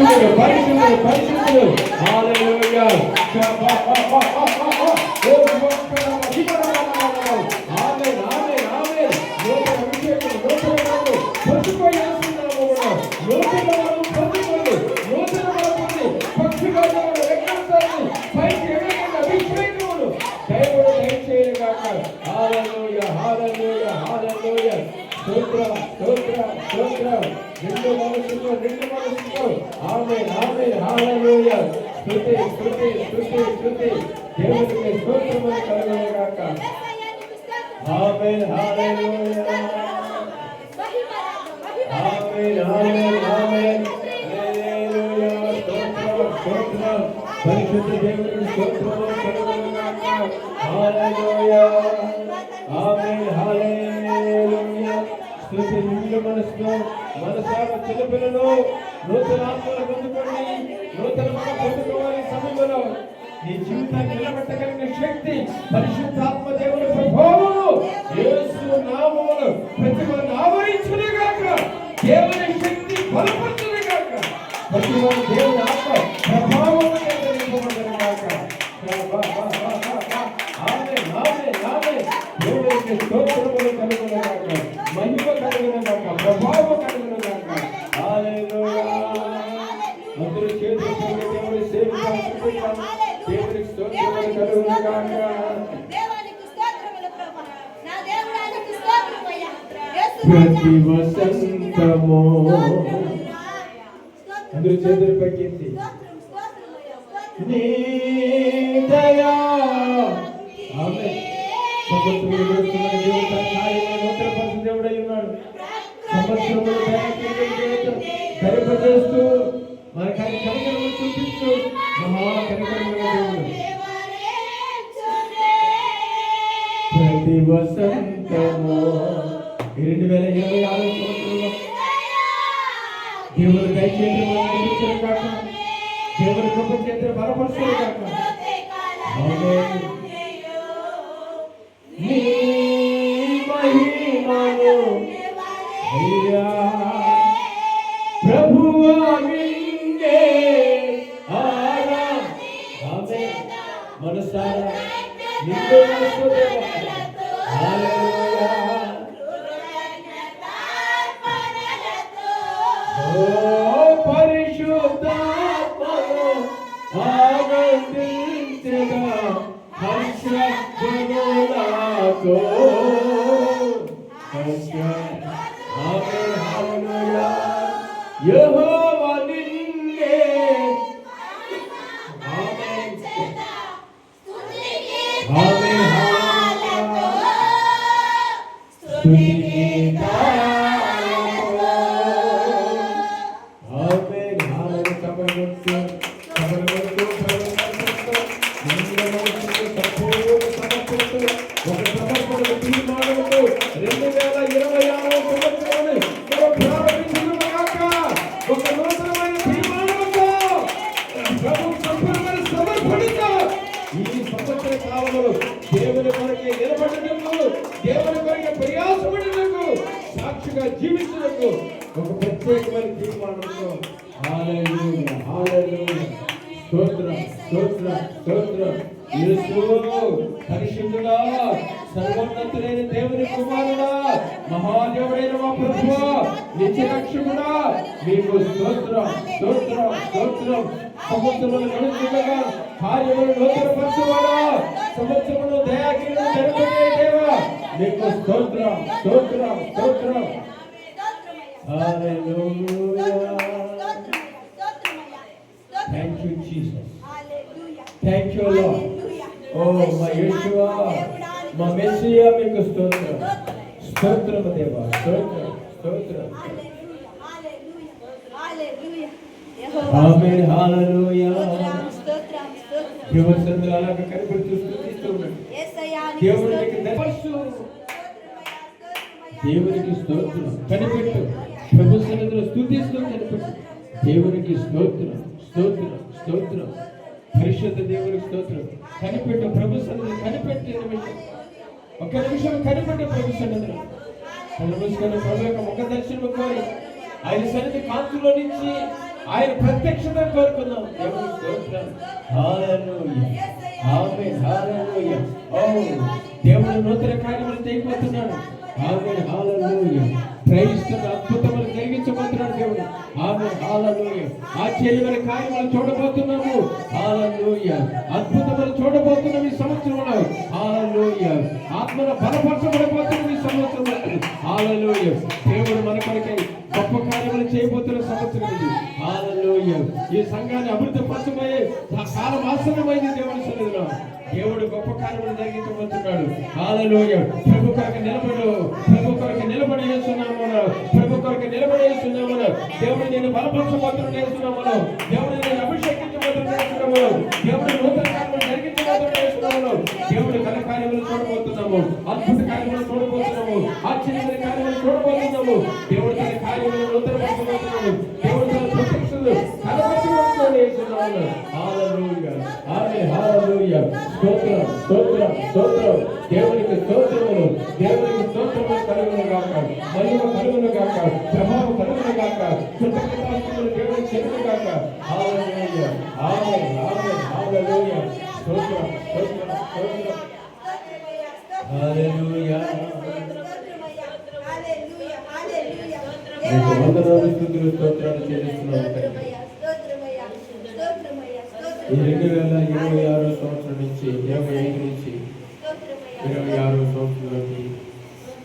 పరిశుద్ధుడు పరిశుద్ధుడు పరిశుద్ధుడు. హల్లెలూయా. ఆమేన్ ఆమేన్ ఆమేన్. నూతన అభిషేకం నూతన వరము పొందుకోయి ఆశీర్వాదము నూతన వరము పొందుకోండి. నూతన వరముని పక్షిగా ఎక్కడికి పైకి ఎగరకుండా అభిషేకమును దేవుడు దయచేయను గాక. హల్లెలూయా హల్లెలూయా హల్లెలూయా. స్తోత్రం స్తోత్రం స్తోత్రం. రెండు మనసుతో ఆమేన్ ఆమేన్ హల్లెలూయా. స్తుతి స్తుతి స్తుతి స్తుతి. దేవునికి స్తోత్రము కలుగును గాక. ఆమేన్ హల్లెలూయా ఆమేన్ ఆమేన్ ఆమేన్ హల్లెలూయా. స్తోత్రం స్తోత్రం. పరిశుద్ధ దేవునికి స్తోత్రము కలుగును గాక. హల్లెలూయా ఆమేన్ హల్లెలూయా. స్తుతి నిండు మనసుతో మనసార చిన్నపిల్లలు నూతన ఆత్మను పొందుకొని నూతన మనం పొందుకోవాలి. సమయంలో నీ జీవితాన్ని నిలబెట్టగలిగిన శక్తి పరిశుద్ధాత్మ దేవుని ప్రభావము యేసు నామములో ప్రతి ఒక్కరిని ఆవరించును గాక. దేవుని శక్తి బలపరచును గాక. ప్రతి ఒక్క దేవుని ఆత్మ ప్రభావము నింపబడును గాక. ఆమేన్ ఆమేన్ ఆమేన్. దేవునికి స్తోత్రములు కలుగును గాక. మహిమ కలుగును గాక. ప్రభావం కలుగును గాక. హల్లెలూయా. అందరూ చేతులు దేవుని సేవించాలి. దేవునికి స్తోత్రములు కలుగును గాక. దేవునికి స్తోత్రములు ప్రభువా. నా దేవుడానికి స్తోత్రమయ్యా. ప్రతి వసంతము అందరూ చేతులు పైకెత్తి నీ దయా ఆమేన్. సంవత్సరములు గడుస్తున్న దేవుడు తన కార్యములను నూతనపరచు దేవుడై ఉన్నాడు. సంవత్సరములు ధరింపజేస్తూ మన కనికరమును చూపిస్తూ మహా కనికరమైన దేవుడు. ప్రతి వసంతము 2026 సంవత్సరంలో దేవుడు దయచేసి మనం కాక. దేవుని కృప చేత బలపరుచును కాక. ఆమేన్. నీ మహిమను అయ్యా ప్రభువా నిన్నే ఆరాధన. ఆమేన్. మనసారా నిన్ను స్తుతించుము. హల్లెలూయా. ఓ పరిశుద్ధాత్మను ఆనందించగా హర్షధ్వనులతో. ఆమేన్ హల్లెలూయా. యెహోవా నిన్నే ఆమేన్ ఆమేన్ హల్లెలూయా. స్తుతి గీతాలతో ఆమేన్ హల్లెలూయా. సమర్పిస్తూ ఒక సమర్పణ తీర్మానంతో 2026 సంవత్సరాన్ని మనం ప్రారంభించును గాక. ఒక నూతనమైన తీర్మానంతో ప్రభు సంపూర్ణమైన సమర్పణతో ఈ సంవత్సర కాలంలో దేవుని కొరకే నిలబడినందుకు, దేవుని కొరకే ప్రయాసపడినందుకు, సాక్షిగా జీవించినందుకు ఒక ప్రత్యేకమైన తీర్మానంతో హల్లెలూయా హల్లెలూయా. స్తోత్రం స్తోత్రం స్తోత్రం. యేసు పరిశుద్ధుడా, సర్వోన్నతుడైన దేవుని కుమారుడా, మహాదేవుడైన మా ప్రభువా, నిత్య రక్షకుడా, మీకు స్తోత్రం స్తోత్రం స్తోత్రం. సంవత్సరములు గడుస్తుండగా కార్యములు నూతనపరచువాడా, సంవత్సరములు దయాకిరీటం జరుపుకునే దేవా, మీకు స్తోత్రం స్తోత్రం స్తోత్రం. హల్లెలూయా. Thank you, Jesus. Thank you, Lord. Oh, my Yeshua, my Messiah, మీకు స్తోత్రం స్తోత్రం దేవా, స్తోత్రం స్తోత్రం. ఆమేన్ హల్లెలూయా. దేవుని సన్నిధిలో అలాగే కనిపెడుతూ స్తుతిస్తూ ఉన్నాడు. దేవునికి దేవునికి స్తోత్రం. కనిపెట్టు, ప్రభు సన్నిధిలో స్తుతిస్తూ కనిపెట్టు. దేవునికి స్తోత్రం స్తోత్రం స్తోత్రం. పరిశుద్ధ దేవునికి స్తోత్రం. కనిపెట్టు, ప్రభు సన్నిధిలో కనిపెట్టే నిమిషం, ఒక నిమిషం కనిపెట్టు ప్రభు సన్నిధిలో. కళ్ళు మూసుకొని ప్రభు యొక్క ముఖ దర్శనం కోరి ఆయన సన్నిధి కాంతిలో నుంచి ఆయన ప్రత్యక్షత కోరుకుందాం. దేవుని స్తోత్రం. హల్లెలూయా. ఆమేన్. హల్లెలూయా. ఓ దేవుడు నూతన కార్యములు చేయబోతున్నాడు. ఆమేన్. హల్లెలూయా. క్రైస్తవ అద్భుతములు జరిగించబోతున్నాడు దేవుడు. ఆమేన్. హల్లెలూయా. ఆశ్చర్యమైన కార్యములు చూడబోతున్నాము. హల్లెలూయా. అద్భుతములు చూడబోతున్నాం ఈ సంవత్సరంలో. హల్లెలూయా. ఆత్మలో బలపరచబడబోతున్నాం ఈ సంవత్సరంలో. హల్లెలూయా. దేవుడు మన కొరకై గొప్ప కార్యములు చేయబోతున్న సంవత్సరం ఇది. హల్లెలూయా. ఈ సంఘాన్ని అభివృద్ధి పరచబోయే కాలం ఆసన్నమైంది దేవుని సన్నిధిలో. దేవుడు గొప్ప కార్యములు జరిగించబోతున్నాడు. హల్లెలూయా. ప్రభు కొరకు నిలబడు. ప్రభు కొరకు నిలబడి చేస్తున్నాము. ప్రభు కొరకు నిలబడి చేస్తున్నాము. దేవుడు నేను బలపరచబోతున్నాడు చేస్తున్నాము. దేవుడు నేను అభిషేకించబోతున్నాడు చేస్తున్నాము. దేవుడు నూతన కార్యములు జరిగించబోతున్నాడు చేస్తున్నాము. దేవుడు ఘన కార్యములు చూడబోతున్నాము. అద్భుత కార్యములు చూడబోతున్నాము. ఆశ్చర్యమైన కార్యములు చూడబోతున్నాము. దేవుడు తన కార్యములు నూతన పరచబోతున్నాము. దేవుడు తన ప్రత్యక్షతలు కనపరచబోతున్నాడు చేస్తున్నాము. హల్లెలూయా. ఆమేన్. హల్లెలూయా. స్తోత్రం, స్తోత్రం, స్తోత్రం. దేవునికి స్తోత్రములు. దేవునికి స్తోత్రములు కలుగును గాక. మహిమ కలుగును గాక. ప్రభావం కలుగును గాక. కృతజ్ఞతాస్తుతులు దేవునికి చెల్లును గాక. హల్లెలూయా. ఆమేన్. ఆమేన్. హల్లెలూయా. స్తోత్రం, స్తోత్రం, స్తోత్రం. హల్లెలూయా. మీకు వందనాలు, స్తుతులు, స్తోత్రాలు చెల్లిస్తున్నాను. ఈ 2026 సంవత్సరం నుంచి 25 నుంచి 26 సంవత్సరంలోకి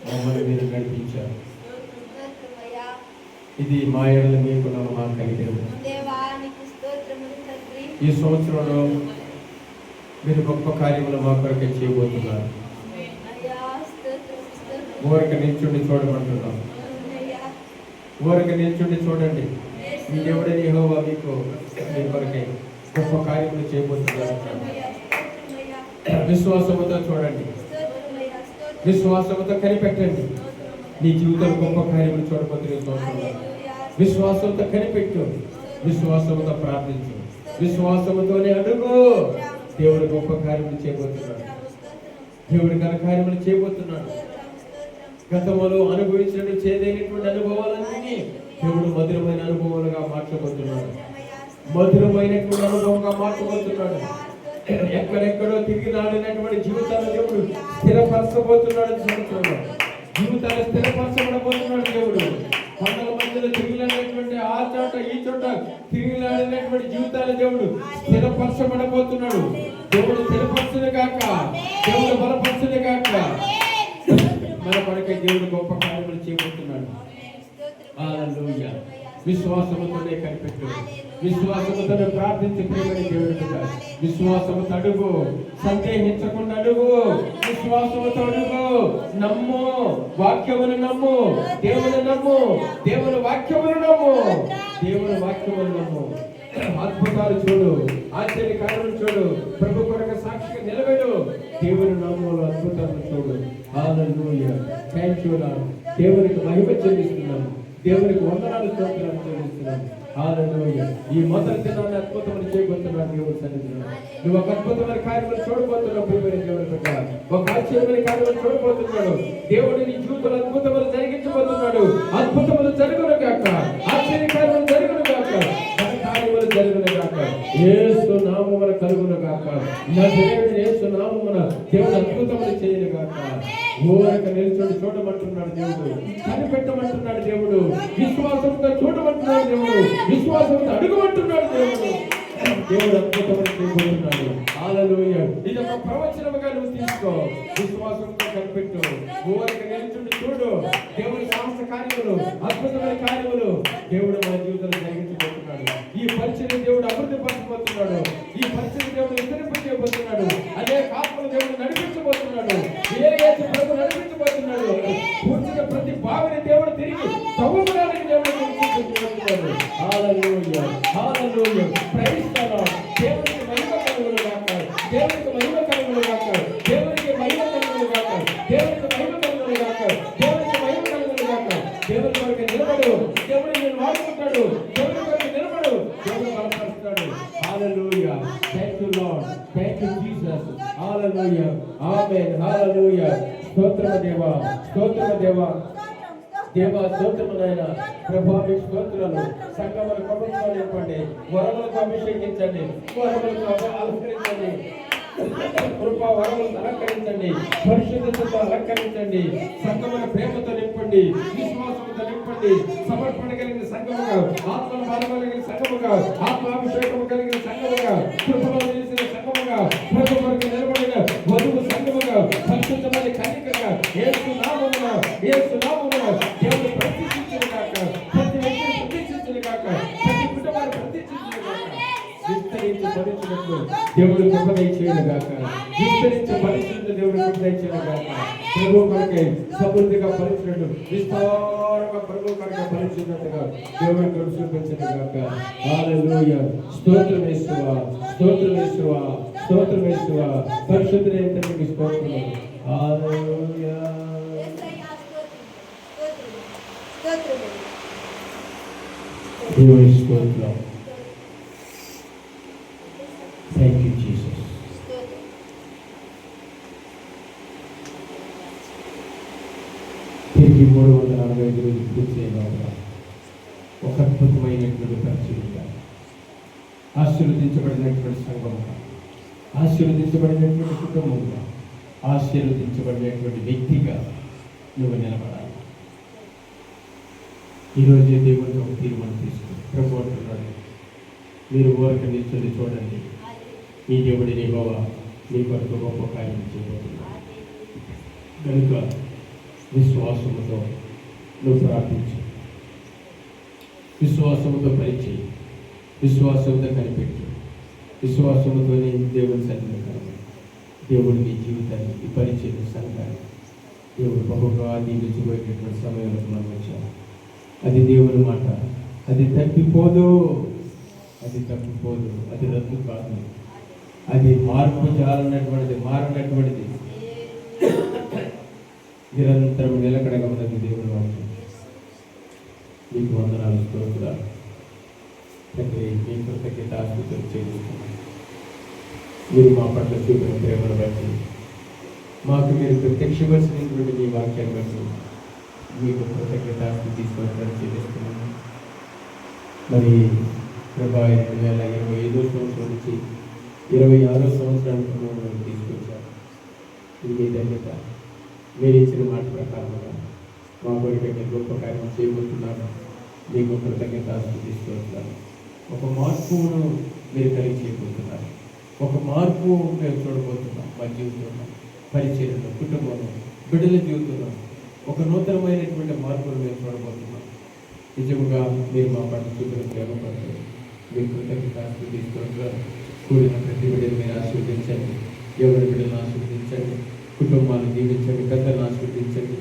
మమ్మల్ని మీరు నడిపించారు. ఇది మా ఎడల మీకున్న మా కలిగిన ఈ సంవత్సరంలో మీరు గొప్ప కార్యములు మా కొరకే చేయబోతున్నారు. ఊరక నిల్చుండి చూడమంటున్నాం. ఊరక నిల్చుండి చూడండి. మీ దేవుడని యెహోవా మీకు మీ కొరకే గొప్ప కార్యములు చేయబోతున్నారు. విశ్వాసముతో చూడండి. విశ్వాసముతో కనిపెట్టండి. నీ జీవితంలో గొప్ప కార్యములు చూడబోతున్నారు. విశ్వాసంతో కనిపెట్టు. విశ్వాసముతో ప్రార్థించు. విశ్వాసముతోనే అడుగు. దేవుడు గొప్ప కార్యములు చేయబోతున్నాడు. దేవుడు ఘన కార్యములు చేయబోతున్నాడు. గతంలో అనుభవించిన చేదైనటువంటి అనుభవాలన్నీ దేవుడు మధురమైన అనుభవాలుగా మార్చబోతున్నాడు. మధురమైనటువంటి అనుభవంగా మార్చబోతున్నాడు. ఎక్కడెక్కడో తిరిగి నాడినటువంటి జీవితాన్ని దేవుడు స్థిరపరచబోతున్నాడు. జీవితాన్ని స్థిరపరచబడబోతున్నాడు దేవుడు. కొండల మధ్యలో తిరిగినటువంటి ఆ చోట ఈ చోట తిరిగినటువంటి జీవితాల దేవుడు స్థిరపరచబడబోతున్నాడు. దేవుడు స్థిరపరచును గాక. దేవుడు బలపరచును గాక. మన కొరకే దేవుడు గొప్ప కార్యములు చేయబోతున్నాడు. హల్లెలూయా. విశ్వాసముతోనే కనిపెట్టు. విశ్వాసముతోనే ప్రార్థించి ప్రేమని దేవుడు. విశ్వాసముతో అడుగు. సందేహించకుండా అడుగు. విశ్వాసముతో అడుగు. నమ్ము. వాక్యమును నమ్ము. దేవుని నమ్ము. దేవుని వాక్యమును నమ్ము. దేవుని వాక్యమును నమ్ము. అద్భుతాలు చూడు. ఆశ్చర్య కార్యములు చూడు. ప్రభు కొరకు సాక్షిగా నిలబెడు. దేవుని నామములో అద్భుతాలు చూడు. హల్లెలూయా. Thank you Lord. దేవునికి మహిమ చెల్లిస్తున్నాము. దేవునికి వందనాలు, స్తోత్రాలు చెల్లిస్తున్నాము. హల్లెలూయా. ఈ మొదటి దినాన్ని అద్భుతములు చేయబోతున్నాడు దేవుడి సన్నిధిలో. నువ్వు ఒక అద్భుతమైన కార్యములు చూడబోతున్నావు. ప్రియమైన దేవుని బిడ్డ, ఒక ఆశ్చర్యమైన కార్యములు చూడబోతున్నాడు. దేవుడు నీ జీవితంలో అద్భుతములు జరిగించబోతున్నాడు. అద్భుతములు జరుగును గాక. ఆశ్చర్య కార్యములు జరుగును గాక. కార్యములు జరుగును గాక. యేసు నామమున కలుగును గాక. నజరేయుడు యేసు నామమున దేవుడు అద్భుతములు చేయను గాక. ఊరక నిల్చొని చూడమంటున్నాడు దేవుడు. కనిపెట్టమంటున్నాడు దేవుడు. విశ్వాసంతో చూడమంటున్నాడు దేవుడు. విశ్వాసంతో అడుగుమంటున్నాడు దేవుడు. దేవుడు అద్భుతములు చేయబోతున్నాడు. హల్లెలూయా. ఇది ఒక ప్రవచనముగా నువ్వు తీసుకో. విశ్వాసంతో కనిపెట్టు. ఊరక నిల్చొని చూడు. దేవుడి సాహస కార్యములు, అద్భుతమైన కార్యములు దేవుడు మన జీవితంలో జరిగించబోతున్నాడు. ఈ పరిచయం దేవుడు అభివృద్ధి పరచబోతున్నాడు. ఈ పరిచయం దేవుడు విస్తరింపజేయబోతున్నాడు. అనేక ఆత్మలు దేవుడు నడిపించబోతున్నాడు. ప్రభు నడిపించబోతున్నాడు. పూర్తిగా ప్రతి భావిని దేవుడు తిరిగి తవ్వడానికి దేవుడు నడిపించబోతున్నాడు. Hallelujah. Hallelujah. Praise the Lord. దేవునికి మహిమ కలుగును గాక. దేవునికి మహిమ కలుగును గాక. దేవునికి మహిమ కలుగును గాక. దేవునికి మహిమ కలుగును గాక. దేవునికి మహిమ కలుగును గాక. దేవుని కొరకు నిలబడు. దేవుడు నిన్ను వాడుకుంటాడు. దేవుని కొరకు నిలబడు. దేవుడు బలపరుస్తాడు. Hallelujah. Thank you Lord. Thank you Jesus. Hallelujah. Amen. Hallelujah. స్తోత్రము దేవా. స్తోత్రము దేవా. దేవా స్తోత్రము నాయన. ప్రభా మీకు స్తోత్రాలు. సంఘముల ప్రభుత్వాలు నింపండి, వరములతో అభిషేకించండి, వరములతో అలంకరించండి, కృపా వరములను అలంకరించండి, పరిశుద్ధతతో అలంకరించండి, సంఘముల ప్రేమతో నింపండి, విశ్వాసంతో నింపండి, సమర్పణ కలిగిన సంఘముగా, ఆత్మల బలము కలిగిన సంఘముగా, ఆత్మాభిషేకము కలిగిన సంఘముగా, కృపలో నిలిచిన సంఘముగా, ప్రభు కొరకు నిలబడిన వధువు సంఘముగా, పరిశుద్ధమైన కన్యకగా, యేసు నామమున దేవుడు ప్రతిష్ఠించును గాక, ప్రతి వ్యక్తిని ప్రతిష్ఠించును గాక, ప్రతి కుటుంబాన్ని ప్రతిష్ఠించును గాక. విస్తరించి భరించినట్లు దేవుడు కృప దయచేయును గాక, విస్తరించి భరించినట్లు దేవుడు కృప దయచేయును గాక. ప్రభు కొరకై సమృద్ధిగా భరించినట్లు, విస్తారంగా ప్రభు కొరకై భరించినట్టుగా దేవుడు కృప చూపించును గాక. హల్లెలూయా. స్తోత్రం యేసువా, స్తోత్రం యేసువా, స్తోత్రం యేసువా, పరిశుద్ధుడైన తండ్రికి స్తోత్రములు. హల్లెలూయా. దేవుని స్తోత్రం. Thank you Jesus. తిరిగి 365 రోజులు పూర్తయిన ఒక అద్భుతమైనటువంటి పరిచయంగా, ఆశీర్వదించబడినటువంటి సంఘముగా, ఆశీర్వదించబడినటువంటి కుటుంబంగా, ఆశీర్వదించబడినటువంటి వ్యక్తిగా నువ్వు నిలబడాలి. ఈరోజు దేవుడితో ఒక తీర్మానం తీసుకుని ప్రభు అంటున్నాడు, మీరు ఊరక నిల్చొని చూడండి, ఈ దేవుడిని యెహోవా నీ కొరకు గొప్ప కార్యం చేయబోతున్నాడు. కనుక విశ్వాసముతో నువ్వు ప్రార్థించు, విశ్వాసముతో పనిచేయి, విశ్వాసంతో కనిపెట్టు, విశ్వాసముతోనే దేవుని సన్నిధిలో కలవాలి. దేవుడు నీ జీవితాన్ని, ఈ పరిచయం సంఘాన్ని దేవుడు బహుగా దీవించబోయేటటువంటి సమయంలో మనం వచ్చాము. అది దేవుని మాట, అది తప్పిపోదు, అది తప్పిపోదు, అది రద్దు కాదు, అది మార్పు జాలన్నటువంటిది, మారనటువంటిది, నిరంతరం నిలకడగా ఉన్నది దేవుని వాక్యం. మీకు వందనాలు, స్తోత్రాలు తండ్రి. మీ కృతజ్ఞత ఆస్తుతులు చెల్లిస్తున్నాను. మీరు మా పట్ల చూపిన ప్రేమను బట్టి, మాకు మీరు ప్రత్యక్షపరిచినటువంటి మీ వాక్యాన్ని బట్టి మీకు కృతజ్ఞత స్తోత్రాలు చెల్లిస్తున్నాను. మరి 2025 సంవత్సరం నుంచి 26 సంవత్సరానికి మమ్మల్ని తీసుకొచ్చారు. ఇది ధన్యత. మీరు ఇచ్చిన మాట ప్రకారంగా మా కొరకు మీరు గొప్ప కార్యం చేయబోతున్నారు. మీకు కృతజ్ఞత స్తోత్రాలు. ఒక మార్పును మీరు కలిగి చేయబోతున్నారు. ఒక మార్పు మేము చూడబోతున్నాం. మా జీవితంలో, పరిచయంలో, కుటుంబంలో, బిడ్డల జీవితంలో ఒక నూతనమైనటువంటి మార్పును మేము చూడబోతున్నాం. నిజంగా మీరు మా పట్ల చూపిన ప్రేమపడతారు. మీరు కృతజ్ఞత స్తోత్రాలు. కూడిన ప్రతి బిడ్డను మీరు ఆశీర్వదించండి, ఎవరి బిడ్డలను ఆశీర్వదించండి, కుటుంబాన్ని దీవించండి, పెద్దలను ఆశీర్వదించండి,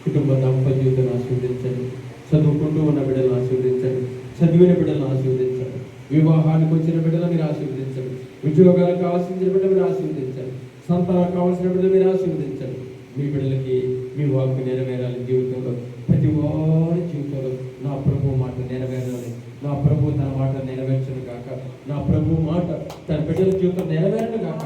కుటుంబ దాంపత్య జీవితాన్ని ఆశీర్వదించండి, చదువుకుంటూ ఉన్న బిడ్డలను ఆశీర్వదించండి, చదివిన బిడ్డలను ఆశీర్వదించండి, వివాహానికి వచ్చిన బిడ్డలను మీరు ఆశీర్వదించండి, ఉద్యోగాలకు కావాల్సిన బిడ్డ మీరు ఆశీర్వదించండి, సంతానం కావాల్సిన బిడ్డ మీరు ఆశీర్వదించండి. మీ బిడ్డలకి మీ వాక్కు నెరవేరాలి. జీవితంలో ప్రతి వారి జీవితంలో నా ప్రభు మాట నెరవేరాలి. నా ప్రభు తన మాట నెరవేర్చను గాక. నా ప్రభు మాట తన బిడ్డల జీవితం నెరవేరను గాక.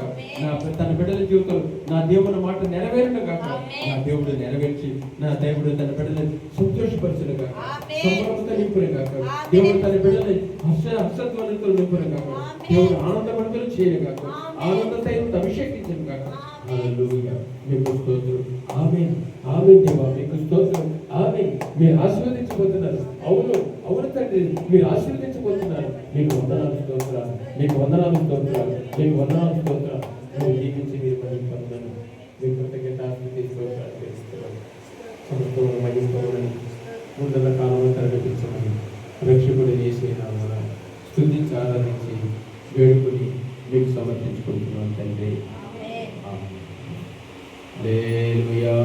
తన బిడ్డల జీవితంలో నా దేవుని మాట నెరవేరను గాక. నా దేవుడు నెరవేర్చి నా దేవుడు తన బిడ్డలను సంతోషపరచును గాక, సంబరంతో నింపును గాక. దేవుడు తన బిడ్డలని హర్షధ్వనులతో నింపును గాక. దేవుడు ఆనందవంతులు చేయను గాక, ఆనందంతో అభిషేకించను గాక. హల్లెలూయా. మీకు స్తోత్రం. ఆమేన్, ఆమేన్. దేవా మీకు స్తోత్రం. ఆమేన్. మీరు ఆశీర్వదించబోతున్నారు. అవును, అవును తండ్రి, మీరు ఆశీర్వదించబోతున్నారు. మీకు వందనాలు స్తోత్రాలు, మీకు వందనాలు స్తోత్రాలు, మీకు వందనాలు స్తోత్రాలు. మీరు జీవించి మీరు మహిమపొందను. మీ కృతజ్ఞత స్తోత్రాలు చేస్తున్నాను. సమస్తము మహిమపొందని ముందున్న కాలంలో తరలించమని రక్షకుడు యేసు నామమున స్తుతించి ఆరాధించి వేడుకొని మీకు సమర్పించుకుంటున్నాను తండ్రి. హల్లెలూయా.